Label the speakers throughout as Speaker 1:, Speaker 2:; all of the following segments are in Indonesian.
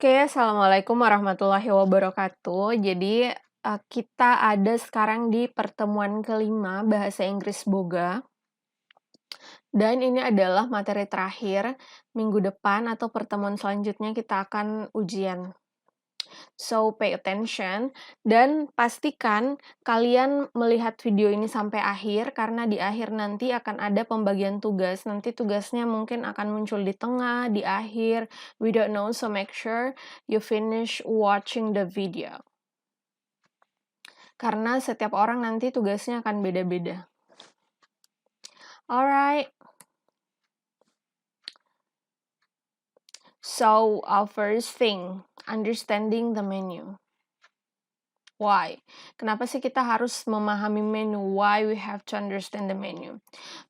Speaker 1: Oke, assalamualaikum warahmatullahi wabarakatuh. Jadi, kita ada sekarang di pertemuan kelima bahasa Inggris Boga. Dan ini adalah materi terakhir. Minggu depan atau pertemuan selanjutnya kita akan ujian. So, pay attention dan pastikan kalian melihat video ini sampai akhir karena di akhir nanti akan ada pembagian tugas. Nanti tugasnya mungkin akan muncul di tengah, di akhir. We don't know, so make sure you finish watching the video. Karena setiap orang nanti tugasnya akan beda-beda. Alright. So, our first thing, understanding the menu. Why? Kenapa sih kita harus memahami menu? Why we have to understand the menu?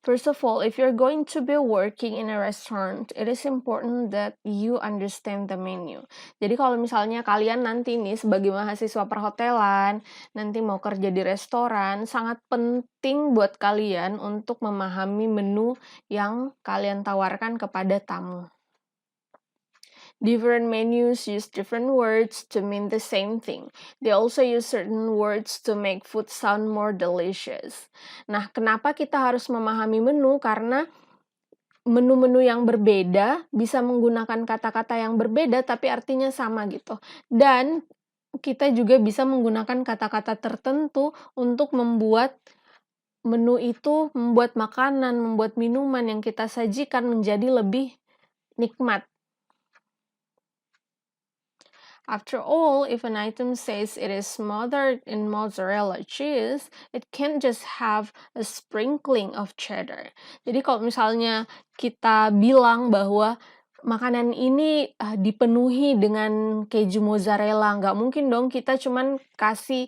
Speaker 1: First of all, if you're going to be working in a restaurant, it is important that you understand the menu. Jadi kalau misalnya kalian nanti nih sebagai mahasiswa perhotelan, nanti mau kerja di restoran, sangat penting buat kalian untuk memahami menu yang kalian tawarkan kepada tamu. Different menus use different words to mean the same thing. They also use certain words to make food sound more delicious. Nah, kenapa kita harus memahami menu? Karena menu-menu yang berbeda bisa menggunakan kata-kata yang berbeda tapi artinya sama gitu. Dan kita juga bisa menggunakan kata-kata tertentu untuk membuat menu itu, membuat makanan, membuat minuman yang kita sajikan menjadi lebih nikmat. After all, if an item says it is smothered in mozzarella cheese, it can't just have a sprinkling of cheddar. Jadi kalau misalnya kita bilang bahwa makanan ini dipenuhi dengan keju mozzarella, nggak mungkin dong kita cuman kasih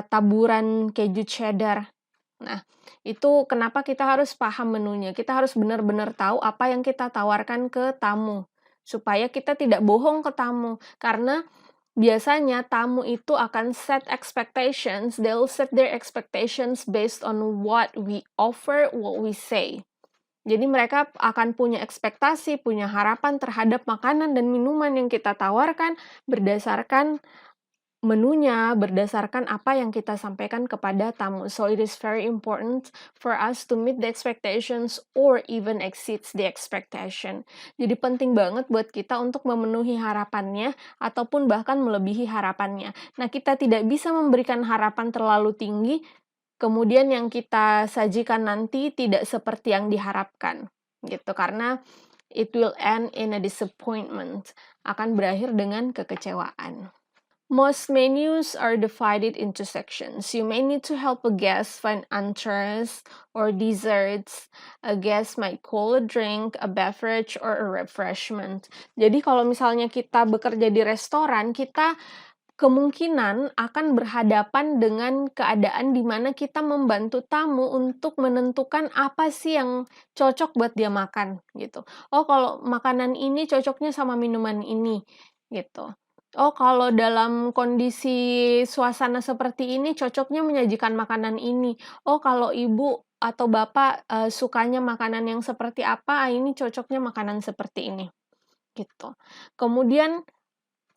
Speaker 1: taburan keju cheddar. Nah, itu kenapa kita harus paham menunya. Kita harus benar-benar tahu apa yang kita tawarkan ke tamu. Supaya kita tidak bohong ke tamu. Karena biasanya tamu itu akan set expectations. They'll set their expectations based on what we offer, what we say. Jadi mereka akan punya ekspektasi, punya harapan terhadap makanan dan minuman yang kita tawarkan berdasarkan menunya, berdasarkan apa yang kita sampaikan kepada tamu. So it is very important for us to meet the expectations or even exceeds the expectation. Jadi penting banget buat kita untuk memenuhi harapannya ataupun bahkan melebihi harapannya. Nah, kita tidak bisa memberikan harapan terlalu tinggi, kemudian yang kita sajikan nanti tidak seperti yang diharapkan. Gitu, karena it will end in a disappointment. Akan berakhir dengan kekecewaan. Most menus are divided into sections. You may need to help a guest find entrees or desserts. A guest might call a drink, a beverage, or a refreshment. Jadi kalau misalnya kita bekerja di restoran, kita kemungkinan akan berhadapan dengan keadaan di mana kita membantu tamu untuk menentukan apa sih yang cocok buat dia makan, gitu. Oh, kalau makanan ini cocoknya sama minuman ini, gitu. Oh, kalau dalam kondisi suasana seperti ini cocoknya menyajikan makanan ini. Oh, kalau ibu atau bapak, sukanya makanan yang seperti apa, ini cocoknya makanan seperti ini, gitu. Kemudian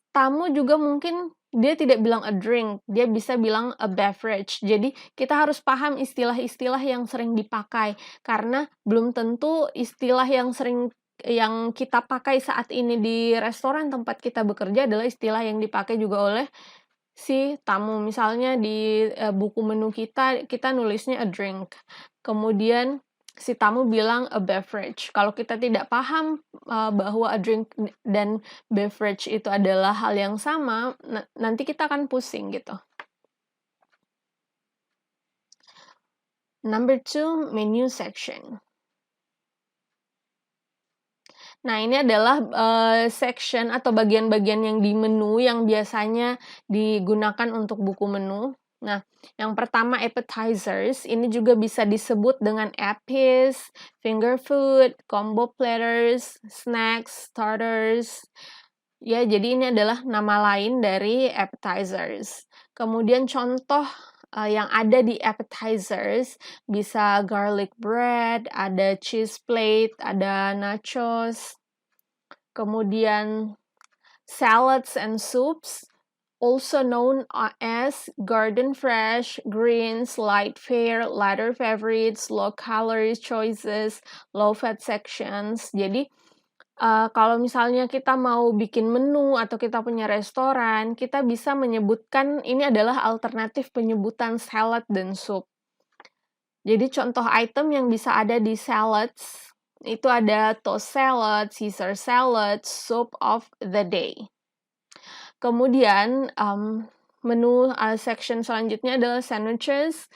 Speaker 1: tamu juga mungkin dia tidak bilang a drink, dia bisa bilang a beverage. Jadi kita harus paham istilah-istilah yang sering dipakai, karena belum tentu istilah yang kita pakai saat ini di restoran tempat kita bekerja adalah istilah yang dipakai juga oleh si tamu. Misalnya di buku menu kita nulisnya a drink. Kemudian si tamu bilang a beverage. Kalau kita tidak paham bahwa a drink dan beverage itu adalah hal yang sama, nanti kita akan pusing gitu. Number 2, menu section. Nah, ini adalah section atau bagian-bagian yang di menu yang biasanya digunakan untuk buku menu. Nah, yang pertama appetizers, ini juga bisa disebut dengan appies, finger food, combo platters, snacks, starters. Ya, jadi ini adalah nama lain dari appetizers. Kemudian contoh yang ada di appetizers bisa garlic bread, ada cheese plate, ada nachos. Kemudian Salads and soups, also known as garden fresh, greens, light fare, lighter favorites, low calorie choices, low fat sections. Jadi kalau misalnya kita mau bikin menu atau kita punya restoran, kita bisa menyebutkan ini adalah alternatif penyebutan salad dan sup. Jadi contoh item yang bisa ada di salads, itu ada toast salad, Caesar salad, soup of the day. Kemudian, menu section selanjutnya adalah sandwiches.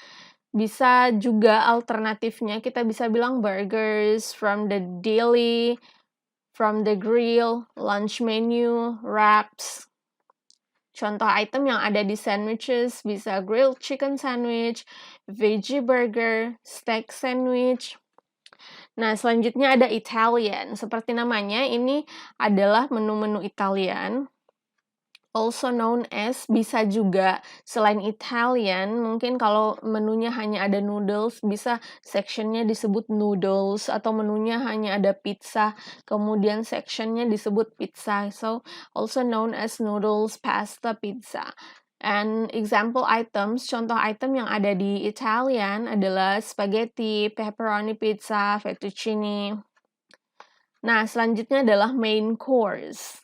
Speaker 1: Bisa juga alternatifnya kita bisa bilang burgers, from the deli, from the grill, lunch menu, wraps. Contoh item yang ada di sandwiches bisa grilled chicken sandwich, veggie burger, steak sandwich. Nah, selanjutnya ada Italian. Seperti namanya, ini adalah menu-menu Italian. Also known as, bisa juga selain Italian, mungkin kalau menunya hanya ada noodles, bisa sectionnya disebut noodles, atau menunya hanya ada pizza, kemudian sectionnya disebut pizza. So, also known as noodles, pasta, pizza. And example items, contoh item yang ada di Italian adalah spaghetti, pepperoni pizza, fettuccine. Nah, selanjutnya adalah main course.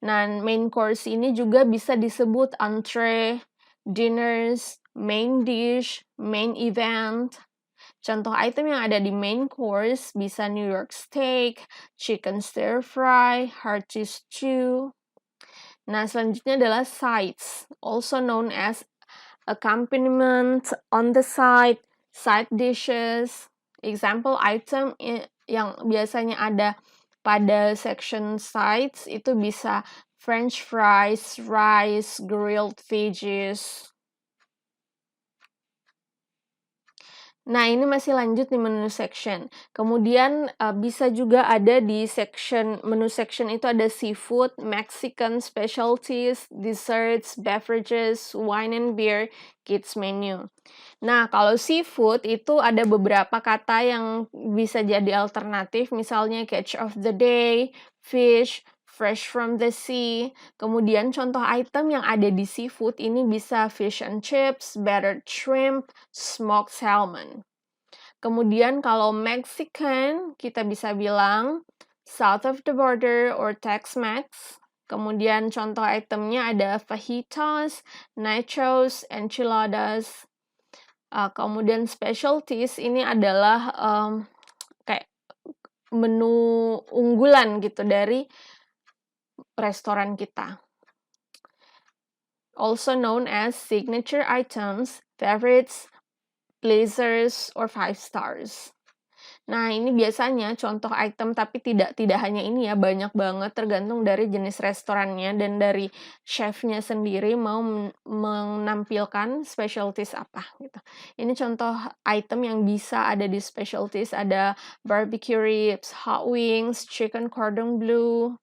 Speaker 1: Nah, main course ini juga bisa disebut entree, dinners, main dish, main event. Contoh item yang ada di main course bisa New York steak, chicken stir fry, hearty stew. Nah, selanjutnya adalah sides, also known as accompaniment on the side dishes. Example item yang biasanya ada pada section sides itu bisa French fries, rice, grilled veggies. Nah, ini masih lanjut di menu section. Kemudian bisa juga ada di menu section itu ada seafood, Mexican specialties, desserts, beverages, wine and beer, kids menu. Nah, kalau seafood itu ada beberapa kata yang bisa jadi alternatif, misalnya catch of the day, fish, fresh from the sea. Kemudian contoh item yang ada di seafood ini bisa fish and chips, battered shrimp, smoked salmon. Kemudian kalau Mexican, kita bisa bilang south of the border or Tex-Mex. Kemudian contoh itemnya ada fajitas, nachos, enchiladas. Kemudian specialties ini adalah kayak menu unggulan gitu dari restoran kita. Also known as signature items, favorites, pleasers, or 5 stars. Nah, ini biasanya contoh item, tapi tidak hanya ini ya, banyak banget tergantung dari jenis restorannya dan dari chefnya sendiri mau menampilkan specialties apa gitu. Ini contoh item yang bisa ada di specialties, ada barbecue ribs, hot wings, chicken cordon bleu,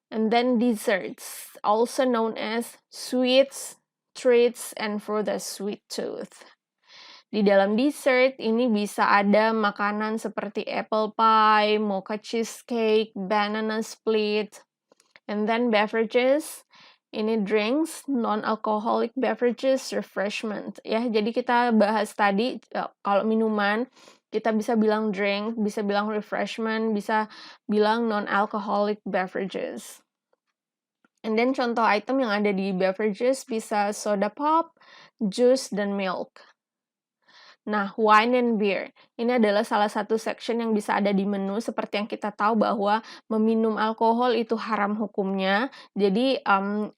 Speaker 1: and then desserts, also known as sweets, treats, and for the sweet tooth. Di dalam dessert, ini bisa ada makanan seperti apple pie, mocha cheesecake, banana split. And then beverages, ini drinks, non-alcoholic beverages, refreshment. Ya, jadi kita bahas tadi, kalau minuman, kita bisa bilang drink, bisa bilang refreshment, bisa bilang non-alcoholic beverages. And then contoh item yang ada di beverages bisa soda pop, juice, dan milk. Nah, wine and beer. Ini adalah salah satu section yang bisa ada di menu, seperti yang kita tahu bahwa meminum alkohol itu haram hukumnya. Jadi,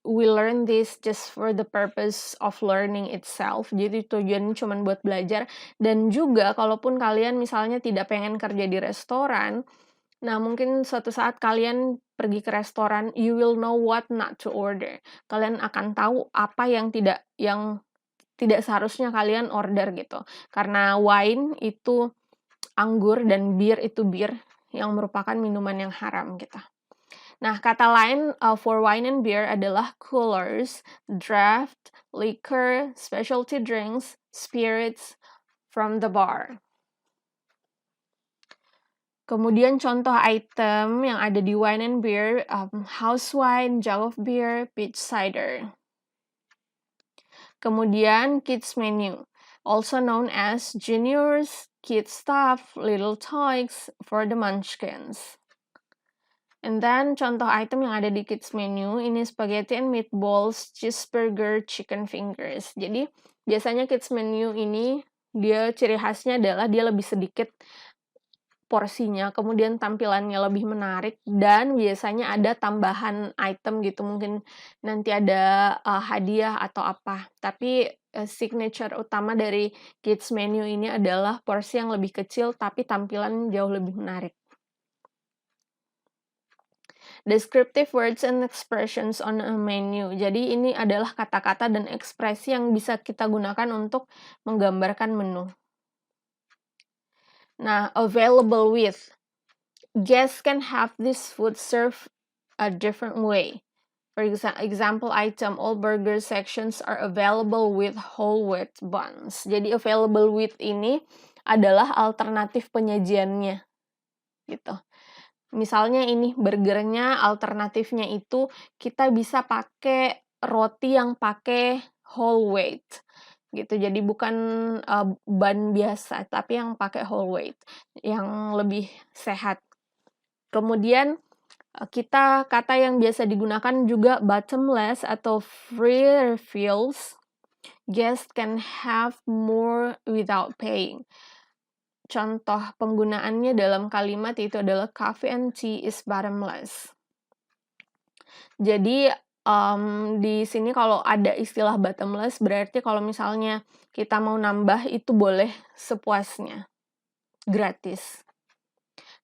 Speaker 1: we learn this just for the purpose of learning itself. Jadi tujuannya cuma buat belajar. Dan juga, kalaupun kalian misalnya tidak pengen kerja di restoran, nah mungkin suatu saat kalian pergi ke restoran, you will know what not to order. Kalian akan tahu apa yang tidak seharusnya kalian order gitu. Karena wine itu anggur dan beer itu bir yang merupakan minuman yang haram gitu. Nah, kata lain for wine and beer adalah coolers, draft, liquor, specialty drinks, spirits from the bar. Kemudian contoh item yang ada di wine and beer, house wine, jug of beer, peach cider. Kemudian kids menu, also known as juniors, kids stuff, little toys for the munchkins. And then contoh item yang ada di kids menu ini spaghetti and meatballs, cheeseburger, chicken fingers. Jadi biasanya kids menu ini dia ciri khasnya adalah dia lebih sedikit porsinya, kemudian tampilannya lebih menarik, dan biasanya ada tambahan item gitu, mungkin nanti ada hadiah atau apa. Tapi signature utama dari kids menu ini adalah porsi yang lebih kecil tapi tampilan jauh lebih menarik. Descriptive words and expressions on a menu. Jadi ini adalah kata-kata dan ekspresi yang bisa kita gunakan untuk menggambarkan menu. Nah, available with. Guests can have this food served a different way. For example item, all burger sections are available with whole wheat buns. Jadi available with ini adalah alternatif penyajiannya, gitu. Misalnya ini burgernya, alternatifnya itu kita bisa pakai roti yang pakai whole wheat, gitu. Jadi bukan bun biasa, tapi yang pakai whole wheat, yang lebih sehat. Kemudian kata yang biasa digunakan juga bottomless atau free refills. Guests can have more without paying. Contoh penggunaannya dalam kalimat itu adalah coffee and tea is bottomless. Jadi di sini kalau ada istilah bottomless berarti kalau misalnya kita mau nambah itu boleh sepuasnya, gratis.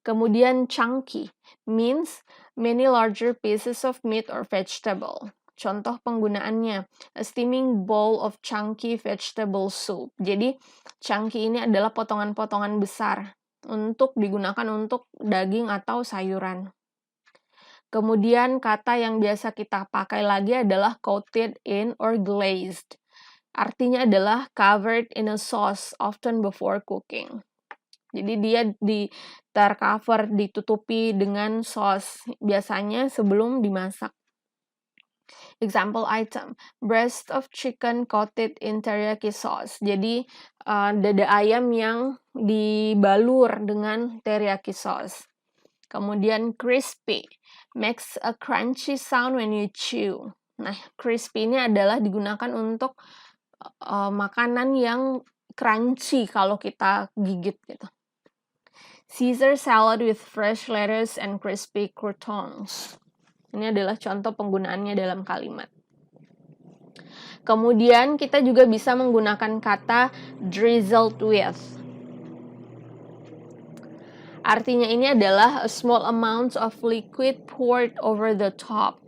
Speaker 1: Kemudian chunky means many larger pieces of meat or vegetable. Contoh penggunaannya, a steaming bowl of chunky vegetable soup. Jadi chunky ini adalah potongan-potongan besar untuk digunakan untuk daging atau sayuran. Kemudian kata yang biasa kita pakai lagi adalah coated in or glazed. Artinya adalah covered in a sauce often before cooking. Jadi dia tercover, ditutupi dengan sauce, biasanya sebelum dimasak. Example item, breast of chicken coated in teriyaki sauce. Jadi dada ayam yang dibalur dengan teriyaki sauce. Kemudian crispy, makes a crunchy sound when you chew. Nah, crispy ini adalah digunakan untuk makanan yang crunchy kalau kita gigit gitu. Caesar salad with fresh lettuce and crispy croutons. Ini adalah contoh penggunaannya dalam kalimat. Kemudian kita juga bisa menggunakan kata drizzled with. Artinya ini adalah a small amount of liquid poured over the top.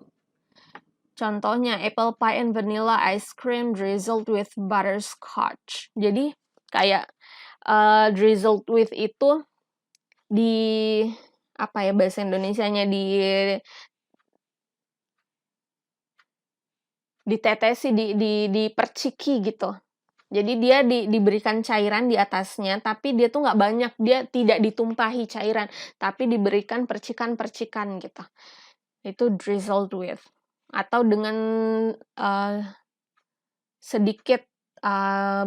Speaker 1: Contohnya apple pie and vanilla ice cream drizzled with butterscotch. Jadi kayak drizzled with itu di apa ya bahasa Indonesianya, ditetesi, diperciki gitu. Jadi dia diberikan cairan di atasnya, tapi dia tuh nggak banyak, dia tidak ditumpahi cairan, tapi diberikan percikan-percikan gitu. Itu drizzled with. Atau dengan sedikit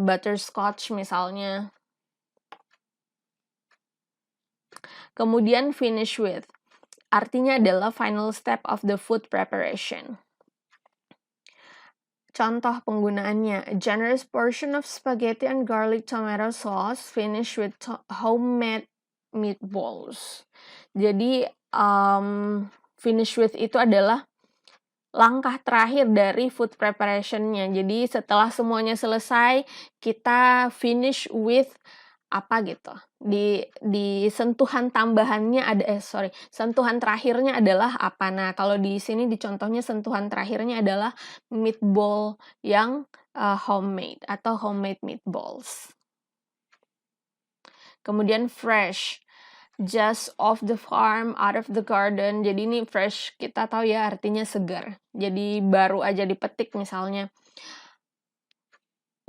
Speaker 1: butterscotch misalnya. Kemudian finish with. Artinya adalah final step of the food preparation. Contoh penggunaannya, a generous portion of spaghetti and garlic tomato sauce finished with homemade meatballs. Jadi finish with itu adalah langkah terakhir dari food preparation-nya. Jadi setelah semuanya selesai, kita finish with apa gitu. Di sentuhan tambahannya sentuhan terakhirnya adalah apa. Nah, kalau di sini di contohnya sentuhan terakhirnya adalah meatball yang homemade atau homemade meatballs. Kemudian fresh, just off the farm, out of the garden. Jadi ini fresh, kita tahu ya artinya segar. Jadi baru aja dipetik misalnya.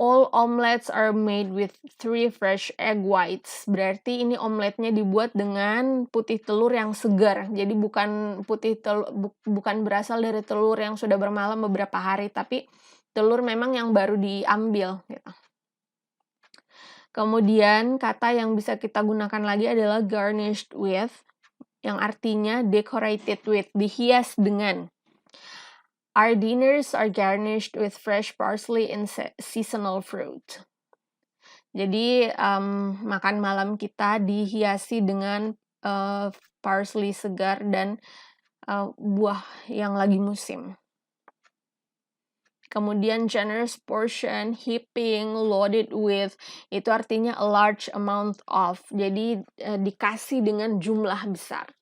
Speaker 1: All omelets are made with 3 fresh egg whites. Berarti ini omeletnya dibuat dengan putih telur yang segar. Jadi bukan bukan berasal dari telur yang sudah bermalam beberapa hari, tapi telur memang yang baru diambil gitu. Kemudian kata yang bisa kita gunakan lagi adalah garnished with, yang artinya decorated with, dihias dengan. Our dinners are garnished with fresh parsley and seasonal fruit. Jadi makan malam kita dihiasi dengan parsley segar dan buah yang lagi musim. Kemudian generous portion, heaping, loaded with, itu artinya a large amount of. Jadi dikasih dengan jumlah besar.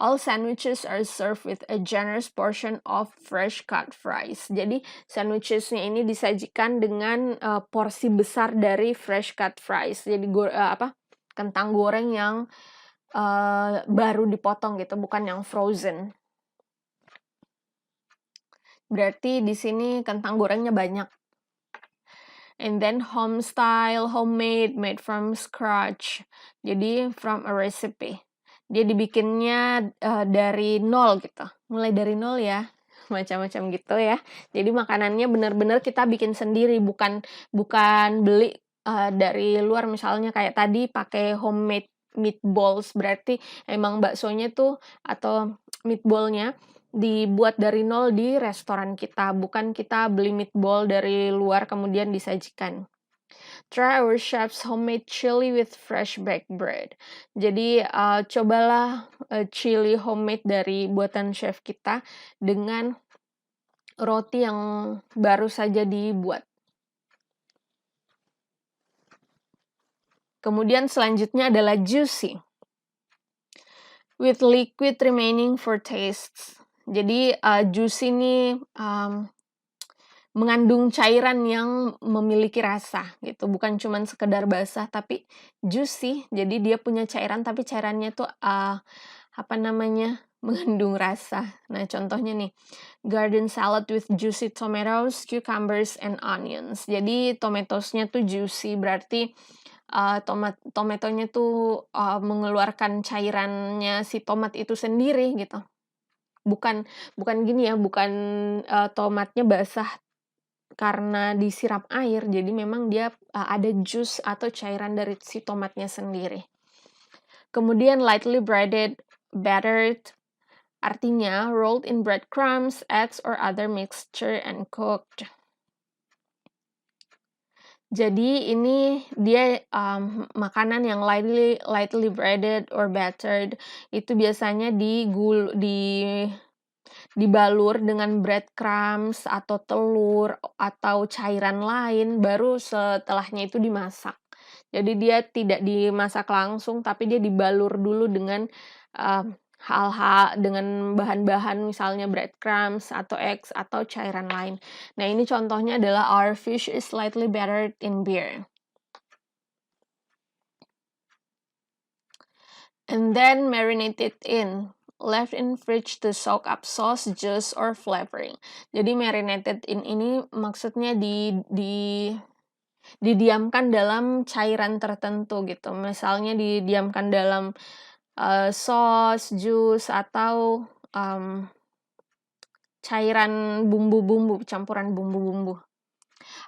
Speaker 1: All sandwiches are served with a generous portion of fresh cut fries. Jadi sandwichesnya ini disajikan dengan porsi besar dari fresh cut fries. Jadi kentang goreng yang baru dipotong gitu, bukan yang frozen. Berarti di sini kentang gorengnya banyak. And then home style, homemade, made from scratch. Jadi from a recipe. Dia dibikinnya dari nol gitu, mulai dari nol ya, macam-macam gitu ya. Jadi makanannya benar-benar kita bikin sendiri, bukan beli dari luar, misalnya kayak tadi pakai homemade meatballs, berarti emang baksonya tuh atau meatballnya dibuat dari nol di restoran kita, bukan kita beli meatball dari luar kemudian disajikan. Try our chef's homemade chili with fresh baked bread. Jadi cobalah chili homemade dari buatan chef kita dengan roti yang baru saja dibuat. Kemudian selanjutnya adalah juicy. With liquid remaining for tastes. Jadi juicy ini mengandung cairan yang memiliki rasa gitu, bukan cuman sekedar basah tapi juicy. Jadi dia punya cairan tapi cairannya tuh mengandung rasa. Nah, contohnya nih, garden salad with juicy tomatoes, cucumbers and onions. Jadi tomatosnya tuh juicy, berarti tomatonya tuh mengeluarkan cairannya si tomat itu sendiri gitu. Bukan gini ya, bukan tomatnya basah karena disiram air, jadi memang dia ada jus atau cairan dari si tomatnya sendiri. Kemudian lightly breaded, battered, artinya rolled in breadcrumbs, eggs, or other mixture and cooked. Jadi ini dia makanan yang lightly breaded or battered, itu biasanya dibalur dengan breadcrumbs atau telur atau cairan lain, baru setelahnya itu dimasak. Jadi dia tidak dimasak langsung, tapi dia dibalur dulu dengan hal-hal, dengan bahan-bahan misalnya breadcrumbs atau eggs atau cairan lain. Nah, ini contohnya adalah our fish is slightly battered in beer. And then marinated in, left in fridge to soak up sauce, juice, or flavoring. Jadi marinated in ini maksudnya didiamkan dalam cairan tertentu gitu. Misalnya didiamkan dalam sauce, jus, atau cairan bumbu-bumbu, campuran bumbu-bumbu.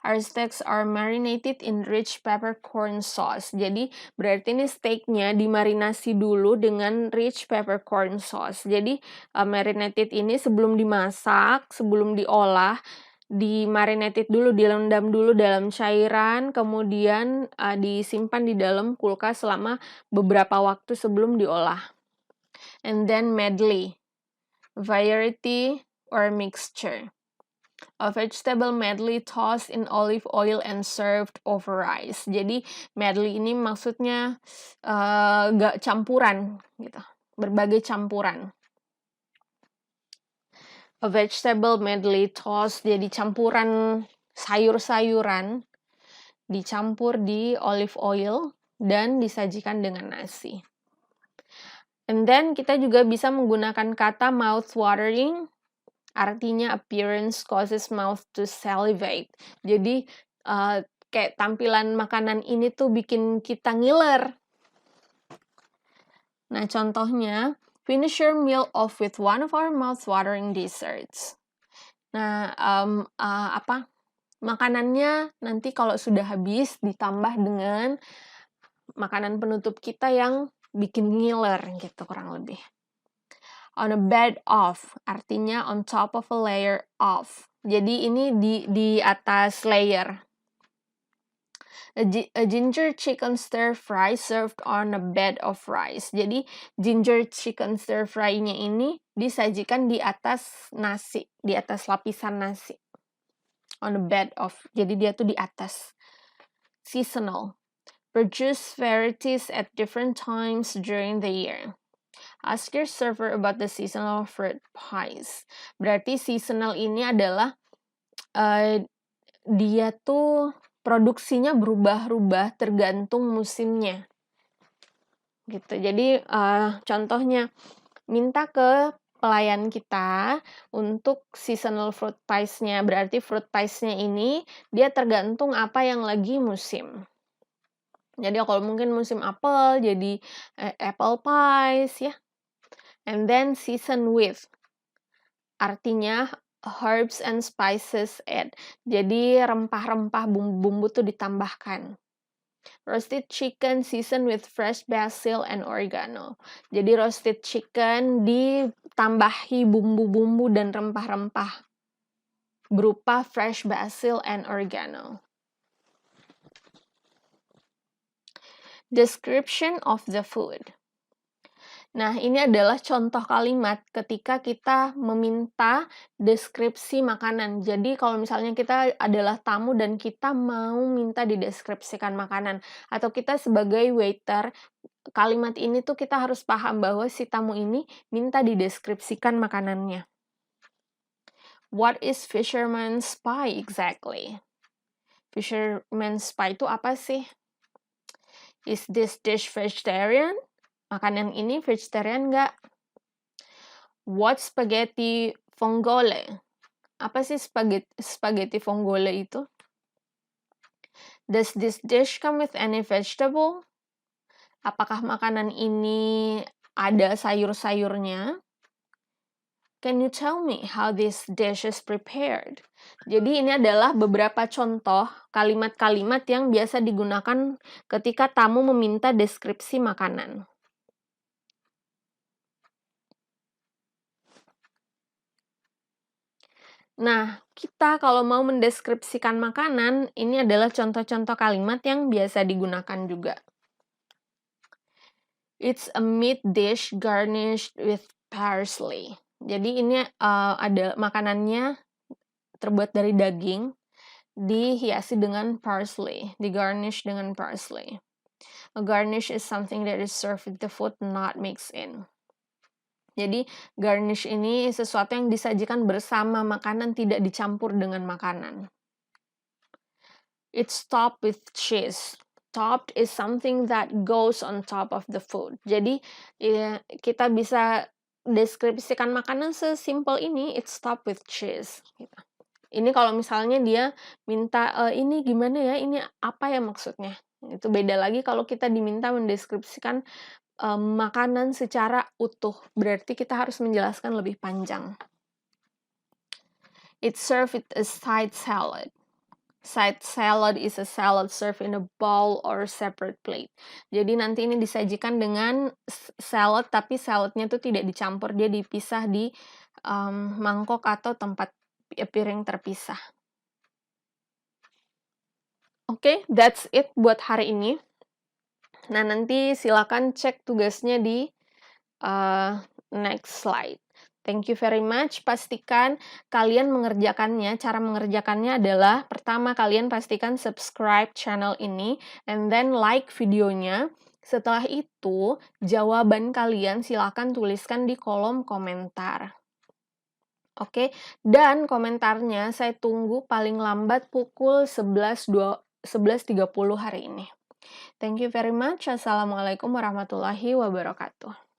Speaker 1: Our steaks are marinated in rich peppercorn sauce. Jadi berarti ini steaknya dimarinasi dulu dengan rich peppercorn sauce. Jadi marinated ini sebelum dimasak, sebelum diolah, dimarinated dulu, direndam dulu dalam cairan, kemudian disimpan di dalam kulkas selama beberapa waktu sebelum diolah. And then medley, variety or mixture. A vegetable medley tossed in olive oil and served over rice. Jadi medley ini maksudnya campuran gitu, berbagai campuran. A vegetable medley tossed, jadi campuran sayur-sayuran dicampur di olive oil dan disajikan dengan nasi. And then kita juga bisa menggunakan kata mouth watering. Artinya appearance causes mouth to salivate. Jadi kayak tampilan makanan ini tuh bikin kita ngiler. Nah, contohnya, finish your meal off with one of our mouth-watering desserts. Nah, makanannya nanti kalau sudah habis ditambah dengan makanan penutup kita yang bikin ngiler gitu kurang lebih. On a bed of, artinya on top of a layer of. Jadi ini di atas layer. A ginger chicken stir fry served on a bed of rice. Jadi ginger chicken stir fry-nya ini disajikan di atas nasi, di atas lapisan nasi. On a bed of, jadi dia tuh di atas. Seasonal. Produce varieties at different times during the year. Ask your server about the seasonal fruit pies. Berarti seasonal ini adalah dia tuh produksinya berubah-ubah tergantung musimnya. Gitu. Jadi contohnya minta ke pelayan kita untuk seasonal fruit pies-nya. Berarti fruit pies-nya ini dia tergantung apa yang lagi musim. Jadi kalau mungkin musim apel jadi apple pies ya. And then season with. Artinya herbs and spices add. Jadi rempah-rempah bumbu-bumbu tuh ditambahkan. Roasted chicken seasoned with fresh basil and oregano. Jadi roasted chicken ditambahi bumbu-bumbu dan rempah-rempah berupa fresh basil and oregano. Description of the food. Nah, ini adalah contoh kalimat ketika kita meminta deskripsi makanan. Jadi, kalau misalnya kita adalah tamu dan kita mau minta dideskripsikan makanan, atau kita sebagai waiter, kalimat ini tuh kita harus paham bahwa si tamu ini minta dideskripsikan makanannya. What is fisherman's pie exactly? Fisherman's pie itu apa sih? Is this dish vegetarian? Makanan ini vegetarian nggak? What spaghetti vongole? Apa sih spaghetti vongole itu? Does this dish come with any vegetable? Apakah makanan ini ada sayur-sayurnya? Can you tell me how this dish is prepared? Jadi ini adalah beberapa contoh kalimat-kalimat yang biasa digunakan ketika tamu meminta deskripsi makanan. Nah, kita kalau mau mendeskripsikan makanan, ini adalah contoh-contoh kalimat yang biasa digunakan juga. It's a meat dish garnished with parsley. Jadi ini ada makanannya terbuat dari daging, dihiasi dengan parsley, digarnish dengan parsley. A garnish is something that is served with the food, not mixed in. Jadi garnish ini sesuatu yang disajikan bersama makanan, tidak dicampur dengan makanan. It's topped with cheese. Topped is something that goes on top of the food. Jadi kita bisa deskripsikan makanan sesimpel ini, it's topped with cheese. Ini kalau misalnya dia minta ini gimana ya, ini apa ya maksudnya? Itu beda lagi kalau kita diminta mendeskripsikan makanan secara utuh, berarti kita harus menjelaskan lebih panjang. It's served with a side salad. Side salad is a salad served in a bowl or separate plate. Jadi nanti ini disajikan dengan salad, tapi saladnya tuh tidak dicampur, dia dipisah di mangkok atau tempat piring terpisah. Oke, that's it buat hari ini. Nah, nanti silakan cek tugasnya di next slide. Thank you very much. Pastikan kalian mengerjakannya. Cara mengerjakannya adalah, pertama kalian pastikan subscribe channel ini, and then like videonya. Setelah itu, jawaban kalian silakan tuliskan di kolom komentar. Oke, dan komentarnya saya tunggu paling lambat pukul 11.30 hari ini. Thank you very much. Assalamualaikum warahmatullahi wabarakatuh.